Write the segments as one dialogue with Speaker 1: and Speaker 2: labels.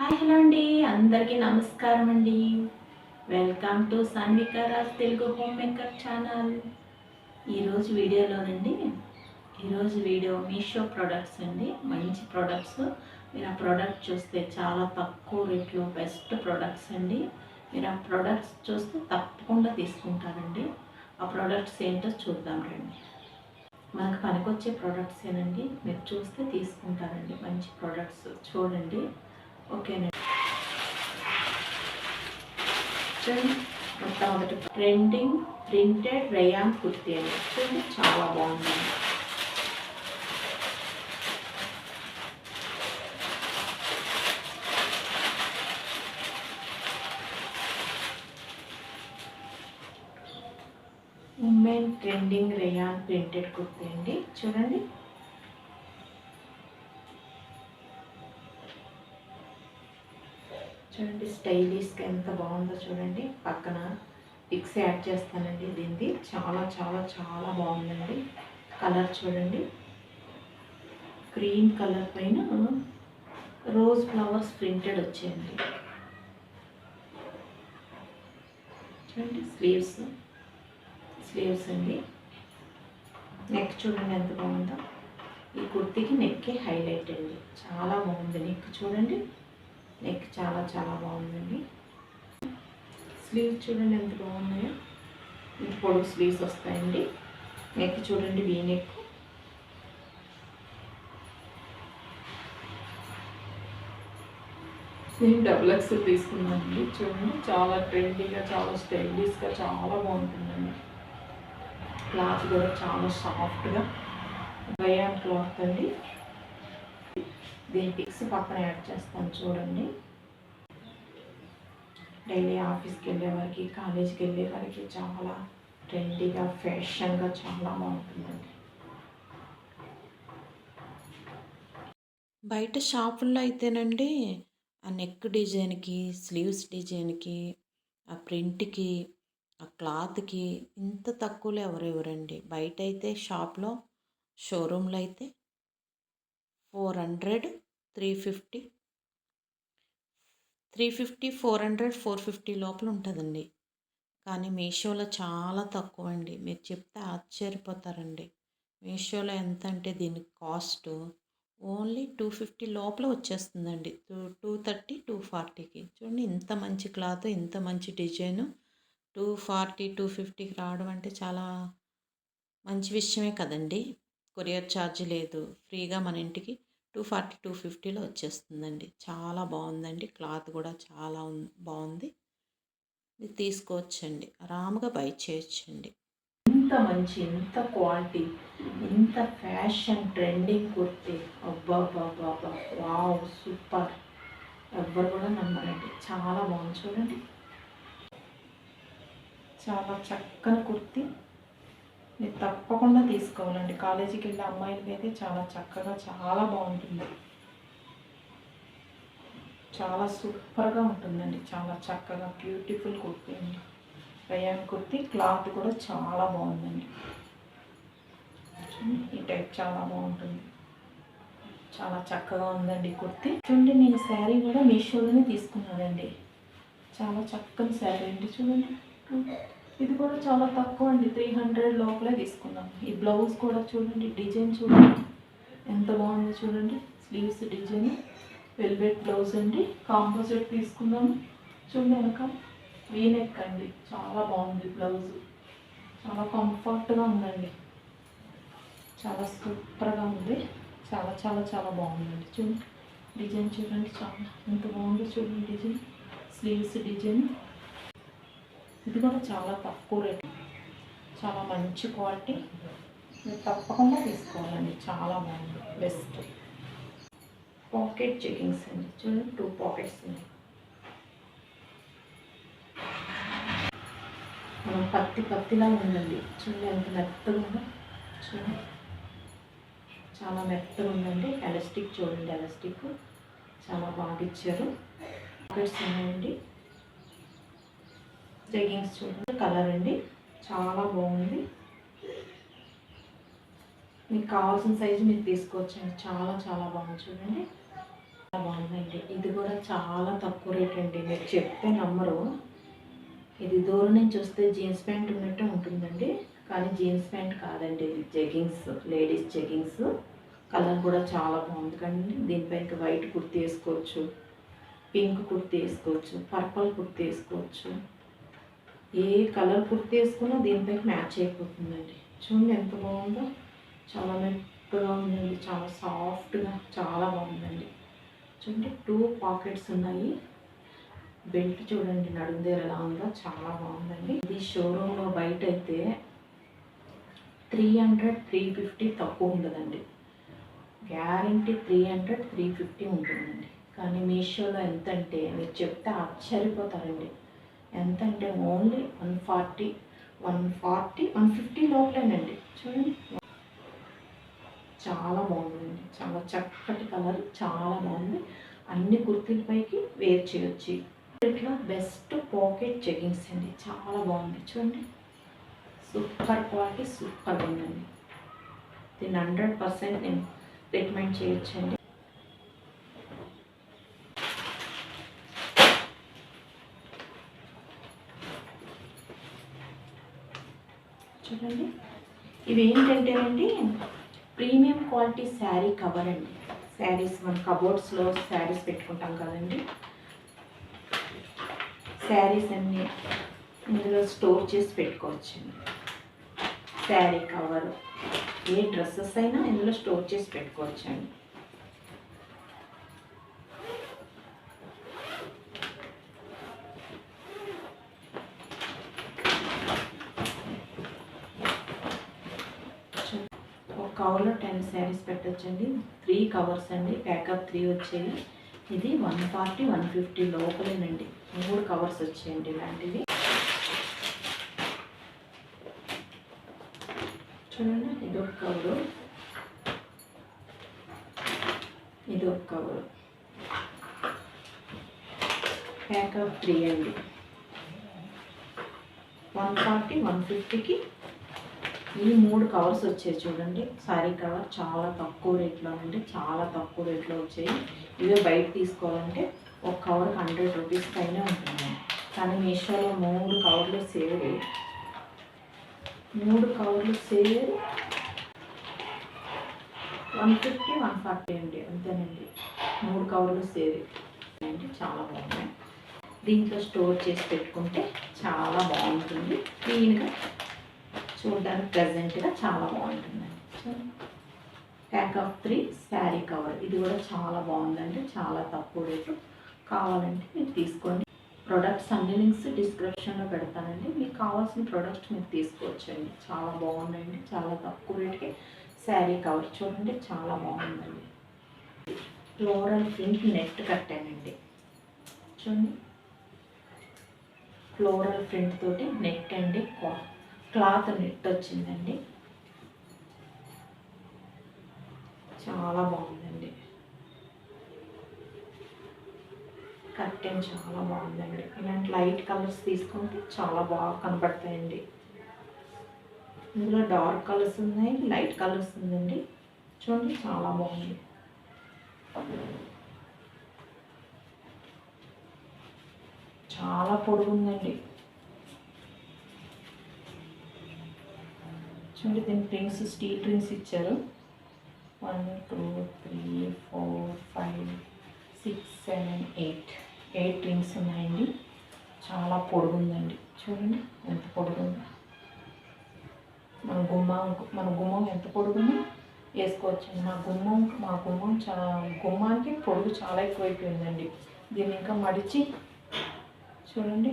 Speaker 1: Hi hello అండి, అందరికీ నమస్కారం అండి. Welcome to Sanvika Raj Telugu home maker channel. ఈరోజు వీడియో మీషో ప్రోడక్ట్స్ అండి. మంచి ప్రోడక్ట్స్. మీరు ఆ ప్రోడక్ట్ చూస్తే చాలా తక్కువ రేట్లో బెస్ట్ ప్రోడక్ట్స్ అండి. మీరు ఆ ప్రోడక్ట్స్ చూస్తే తప్పకుండా తీసుకుంటారండి. ఆ ప్రోడక్ట్స్ ఏంటో చూద్దాం రండి. మనకు పనికొచ్చే ప్రోడక్ట్స్ ఏనండి. మీరు చూస్తే తీసుకుంటారండి. మంచి ప్రోడక్ట్స్ చూడండి. ఓకేనండి. చూడండి, మొట్టమొదటి ట్రెండింగ్ ప్రింటెడ్ రేయాన్ కుర్తీ అని చూడండి, చాలా బాగుందండి. Women trending rayon printed kurti అండి. చూడండి, చూడండి స్టైలిష్గా ఎంత బాగుందో చూడండి. పక్కన పిక్స్ యాడ్ చేస్తానండి. దీనిది చాలా చాలా చాలా బాగుందండి. కలర్ చూడండి, క్రీమ్ కలర్ పైన రోజ్ ఫ్లవర్స్ ప్రింటెడ్ వచ్చాయండి. చూడండి, స్లీవ్స్ అండి. నెక్ చూడండి ఎంత బాగుందో. ఈ కుర్తీకి నెక్కే హైలైట్ అండి. చాలా బాగుంది నెక్. చూడండి, నెక్ చాలా చాలా బాగుందండి. స్లీవ్స్ చూడండి ఎంత బాగున్నాయో. పొడుగు స్లీవ్స్ వస్తాయండి. నెక్ చూడండి, వీ నెక్. నేను డబుల్ ఎక్సెల్ తీసుకున్నానండి. చూడండి, చాలా ట్రెండీగా, చాలా స్టైలిష్గా, చాలా బాగుంటుందండి. క్లాత్ కూడా చాలా సాఫ్ట్గా రేయాన్ క్లాత్ అండి. దీని పిక్స్ పక్కన యాడ్ చేస్తాను చూడండి. డైలీ ఆఫీస్కి వెళ్ళే వారికి, కాలేజీకి వెళ్ళే వారికి చాలా ట్రెండీగా, ఫ్యాషన్గా చాలా బాగుంటుందండి.
Speaker 2: బయట షాపుల్లో అయితేనండి ఆ నెక్ డిజైన్కి, స్లీవ్స్ డిజైన్కి, ఆ ప్రింట్కి, ఆ క్లాత్కి ఇంత తక్కువలో ఎవరండి. బయట అయితే షాప్లో, షోరూంలో అయితే 400, 350, 400, 450 లోపల ఉంటుందండి. కానీ మీషోలో చాలా తక్కువ అండి. మీరు చెప్తే ఆశ్చర్యపోతారండి. మీషోలో ఎంత అంటే దీనికి కాస్ట్ ఓన్లీ 250 లోపల వచ్చేస్తుందండి. 230, 240కి. చూడండి, ఇంత మంచి క్లాత్, ఇంత మంచి డిజైను 240, 250కి రావడం అంటే చాలా మంచి విషయమే కదండి. కొరియర్ ఛార్జ్ లేదు, ఫ్రీగా మన ఇంటికి 240, 250లో వచ్చేస్తుందండి. చాలా బాగుందండి. క్లాత్ కూడా చాలా బాగుంది. ఇది తీసుకోవచ్చండి, ఆరాముగా బై చేయొచ్చండి.
Speaker 1: ఇంత క్వాలిటీ, ఇంత ఫ్యాషన్ ట్రెండింగ్ కుర్తీ, అబ్బా బాబా, వావ్, సూపర్. ఎవ్వరు కూడా నమ్మరండి. చాలా బాగుంది చూడండి. చాలా చక్కని కుర్తీ. మీరు తప్పకుండా తీసుకోవాలండి. కాలేజీకి వెళ్ళే అమ్మాయిలకి అయితే చాలా చక్కగా, చాలా బాగుంటుంది. చాలా సూపర్గా ఉంటుందండి. చాలా చక్కగా బ్యూటిఫుల్ కుర్తీ అండి. రేయాన్ కుర్తీ. క్లాత్ కూడా చాలా బాగుందండి. ఈ టైప్ చాలా బాగుంటుంది. చాలా చక్కగా ఉందండి కుర్తీ. చూడండి, నేను శారీ కూడా మీషోలోనే తీసుకున్నానండి. చాలా చక్కని శారీ అండి. చూడండి, ఇది కూడా చాలా తక్కువ అండి. 300 లోపలే తీసుకున్నాను. ఈ బ్లౌజ్ కూడా చూడండి, డిజైన్ చూడండి ఎంత బాగుందో చూడండి. స్లీవ్స్ డిజైన్, వెల్వెట్ బ్లౌజ్ అండి. కాంపోజిట్ తీసుకున్నాను. చూడండి, వెనక వీ నెక్ అండి. చాలా బాగుంది బ్లౌజ్. చాలా కంఫర్ట్గా ఉందండి. చాలా సూపర్గా ఉంది. చాలా చాలా చాలా బాగుందండి. చూడండి, డిజైన్ చూడండి, చాలా ఎంత బాగుందో చూడండి డిజైన్. Sleeves design. ఇది కూడా చాలా తక్కువ రేట్, చాలా మంచి క్వాలిటీ. మీరు తప్పకుండా తీసుకోవాలండి. చాలా బాగుంది, బెస్ట్. పాకెట్ చెకింగ్స్ అండి. చూడండి, 2 పాకెట్స్ ఉన్నాయి. మనం పత్తిలా ఉందండి. చూడండి ఎంత మెత్తగా ఉందో. చూడండి, చాలా మెత్తగా ఉందండి. ఎలాస్టిక్ చూడండి, ఎలాస్టిక్ చాలా బాగా ఇచ్చారు. పాకెట్స్ ఉన్నాయండి. జెగ్గింగ్స్ చూడండి, కలర్ అండి, చాలా బాగుంది. మీకు కావాల్సిన సైజు మీరు తీసుకోవచ్చండి. చాలా చాలా బాగుంది చూడండి. బాగుందండి. ఇది కూడా చాలా తక్కువ రేట్ అండి. మీరు చెప్తే నమ్మరు. ఇది దూరం నుంచి చూస్తే జీన్స్ ప్యాంట్ ఉన్నట్టు ఉంటుందండి, కానీ జీన్స్ ప్యాంట్ కాదండి. ఇది జెగిన్స్, లేడీస్ జెగిన్స్. కలర్ కూడా చాలా బాగుంది కానీ దీనిపైన వైట్ కుర్తీ వేసుకోవచ్చు, పింక్ కుర్తీ వేసుకోవచ్చు, పర్పుల్ కుర్తీ వేసుకోవచ్చు. ఏ కలర్ కుర్తీ వేసుకున్నా దీనిపైకి మ్యాచ్ అయిపోతుందండి. చూడండి ఎంత బాగుందో, చాలా మెత్తగా ఉందండి, చాలా సాఫ్ట్గా, చాలా బాగుందండి. చూడండి 2 పాకెట్స్ ఉన్నాయి. బెల్ట్ చూడండి నడుము దగ్గర ఎలా ఉందో, చాలా బాగుందండి. ఇది షోరూంలో బయట అయితే 300, 350 తక్కువ ఉండదండి. గ్యారంటీ 300, 350 ఉంటుందండి. కానీ మీషోలో ఎంత అంటే మీరు చెప్తే ఆశ్చర్యపోతారండి. ఎంత అంటే ఓన్లీ 140, 150 లోపలేనండి. చూడండి చాలా బాగుందండి, చాలా చక్కటి కలర్, చాలా బాగుంది. అన్ని కుర్తీలపైకి వేర్ చేయొచ్చు. ఇట్లా బెస్ట్ పాకెట్ జెగిన్స్ అండి, చాలా బాగుంది. చూడండి సూపర్ క్వాలిటీ, సూపర్ ఉందండి. దీన్ని 100% నేను రికమెండ్ చేయొచ్చండి. చూడండి ఇవి ఏంటంటేనండి ప్రీమియం క్వాలిటీ శారీ కవర్ అండి. శారీస్ మన కబోర్డ్స్లో శారీస్ పెట్టుకుంటాం కదండి, శారీస్ అన్నీ ఇందులో స్టోర్ చేసి పెట్టుకోవచ్చండి. శారీ కవర్, ఏ డ్రెస్సెస్ అయినా ఇందులో స్టోర్ చేసి పెట్టుకోవచ్చండి. ఒక కవర్లో 10 శారీస్ పెట్టచ్చండి. 3 కవర్స్ అండి, ప్యాకప్ 3 వచ్చేవి. ఇది 140, 150 లోపలేనండి. 3 కవర్స్ వచ్చాయండి ఇలాంటివి. చూడండి ఇదొక కవరు, ఇదొక కవరు, ప్యాకప్ 3 అండి. 140, 150కి ఈ 3 కవర్స్ వచ్చాయి. చూడండి శారీ కవర్ చాలా తక్కువ రేట్లో అండి, చాలా తక్కువ రేట్లో వచ్చాయి. ఇవే బయట తీసుకోవాలంటే ఒక కవర్ 100 రూపీస్ పైన ఉంటుంది. కానీ మీషోలో 3 కవర్లు సేవ్, 3 కవర్లు సేవ్ 150, 140 అండి, అంతేనండి. 3 కవర్లు సేవ్ అండి, చాలా బాగున్నాయి. దీంట్లో స్టోర్ చేసి పెట్టుకుంటే చాలా బాగుంటుంది. క్లీన్గా చూడడానికి ప్రజెంట్గా చాలా బాగుంటుందండి. ప్యాకప్ 3 శారీ కవర్, ఇది కూడా చాలా బాగుందండి, చాలా తక్కువ రేటు. కావాలంటే మీరు తీసుకోండి. ప్రొడక్ట్స్ అన్ని లింక్స్ డిస్క్రిప్షన్లో పెడతానండి. మీకు కావాల్సిన ప్రొడక్ట్స్ మీరు తీసుకోవచ్చండి. చాలా బాగున్నాయండి, చాలా తక్కువ రేటుకి శారీ కవర్. చూడండి చాలా బాగుందండి. ఫ్లోరల్ ప్రింట్ నెట్ కట్టానండి. చూడండి ఫ్లోరల్ ప్రింట్ తోటి నెట్ అండి, క్లాత్ నెట్ వచ్చిందండి, చాలా బాగుందండి. కర్టెన్ చాలా బాగుందండి. ఇలాంటి లైట్ కలర్స్ తీసుకుంటే చాలా బాగా కనబడతాయండి. ఇందులో డార్క్ కలర్స్ ఉన్నాయి, లైట్ కలర్స్ ఉందండి. చూడండి చాలా బాగుంది. చాలా పొడుగుందండి. చూడండి దీని రింగ్స్, స్టీల్ రింగ్స్ ఇచ్చారు. 1, 2, 3, 4, 5, 6, 7, 8 రింగ్స్ ఉన్నాయండి. చాలా పొడుగుందండి. చూడండి ఎంత పొడుగుందో. మన గుమ్మం ఎంత పొడుగుందో వేసుకోవచ్చండి. గుమ్మానికి పొడుగు చాలా ఎక్కువైపోయిందండి. దీన్ని ఇంకా మడిచి చూడండి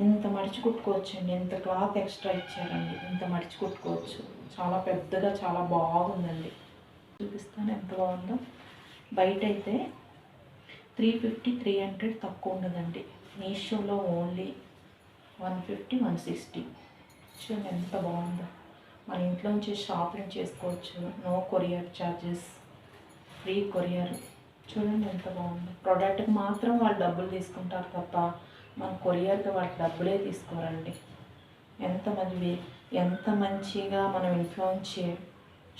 Speaker 1: ఇంత మడిచి కుట్టుకోవచ్చండి. ఎంత క్లాత్ ఎక్స్ట్రా ఇచ్చారండి, ఇంత మడిచి కుట్టుకోవచ్చు. చాలా పెద్దగా, చాలా బాగుందండి. చూపిస్తాను ఎంత బాగుందో. బయట అయితే 350, 300 తక్కువ ఉండదండి. మీషోలో ఓన్లీ 150, 160. చూడండి ఎంత బాగుందో. మన ఇంట్లోంచి షాపింగ్ చేసుకోవచ్చు. No courier charges, free courier. చూడండి ఎంత బాగుందో. ప్రోడక్ట్కి మాత్రం వాళ్ళు డబ్బులు తీసుకుంటారు తప్ప మన కొరియర్కి వాళ్ళు డబ్బులే తీసుకోరండి. ఎంత మంచిగా మనం ఇంట్లోంచి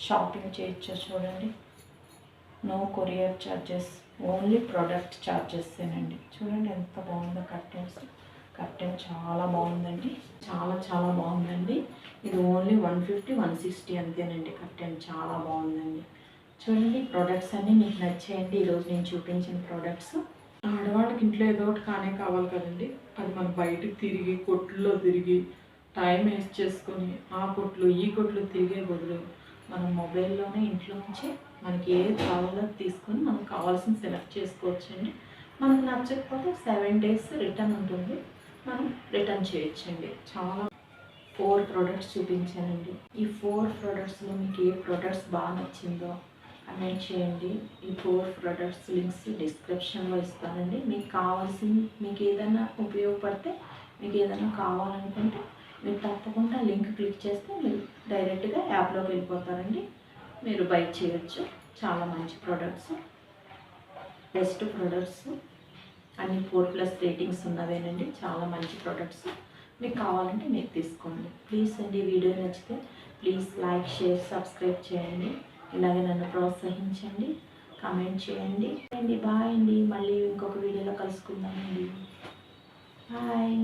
Speaker 1: షాపింగ్ చేయొచ్చో చూడండి. No courier charges, only product ఛార్జెస్సేనండి. చూడండి ఎంత బాగుందో కర్టెన్స్. కర్టెన్ చాలా బాగుందండి, చాలా చాలా బాగుందండి. ఇది ఓన్లీ 150 160 అంతేనండి. కర్టెన్ చాలా బాగుందండి. చూడండి ప్రోడక్ట్స్ అన్నీ మీకు నచ్చేయండి. ఈరోజు నేను చూపించిన ప్రోడక్ట్స్. ఆడవాళ్ళకి ఇంట్లో ఏదో ఒకటి కానే కావాలి కదండి. అది మనం బయటకు తిరిగి కొట్లో తిరిగి టైం వేస్ట్ చేసుకొని ఆ కొట్లు ఈ కొట్లు తిరిగే బదులు మనం మొబైల్లోనే ఇంట్లో నుంచి మనకి ఏది కావాలో తీసుకొని మనకు కావాల్సిన సెలెక్ట్ చేసుకోవచ్చండి. మనకు నచ్చకపోతే 7 days రిటర్న్ ఉంటుంది, మనం రిటర్న్ చేయొచ్చండి. చాలా 4 ప్రోడక్ట్స్ చూపించానండి. ఈ 4 ప్రోడక్ట్స్లో మీకు ఏ ప్రోడక్ట్స్ బాగా నచ్చిందో కమెంట్ చేయండి. ఈ 4 ప్రోడక్ట్స్ లింక్స్ డిస్క్రిప్షన్లో ఇస్తానండి. మీకు కావాల్సింది, మీకు ఏదైనా ఉపయోగపడితే, మీకు ఏదైనా కావాలనుకుంటే మీరు తప్పకుండా లింక్ క్లిక్ చేస్తే మీరు డైరెక్ట్గా యాప్లోకి వెళ్ళిపోతారండి. మీరు బై చేయొచ్చు. చాలా మంచి ప్రోడక్ట్స్, బెస్ట్ ప్రోడక్ట్స్, అన్ని 4+ రేటింగ్స్ ఉన్నవేనండి. చాలా మంచి ప్రోడక్ట్స్. మీకు కావాలంటే మీరు తీసుకోండి. ప్లీజ్ అండి, వీడియో నచ్చితే ప్లీజ్ లైక్, షేర్, సబ్స్క్రైబ్ చేయండి. ఇలాగే నన్ను ప్రోత్సహించండి, కామెంట్ చేయండి అండి. బాయ్ అండి, మళ్ళీ ఇంకొక వీడియోలో కలుసుకుందామండి. బాయ్.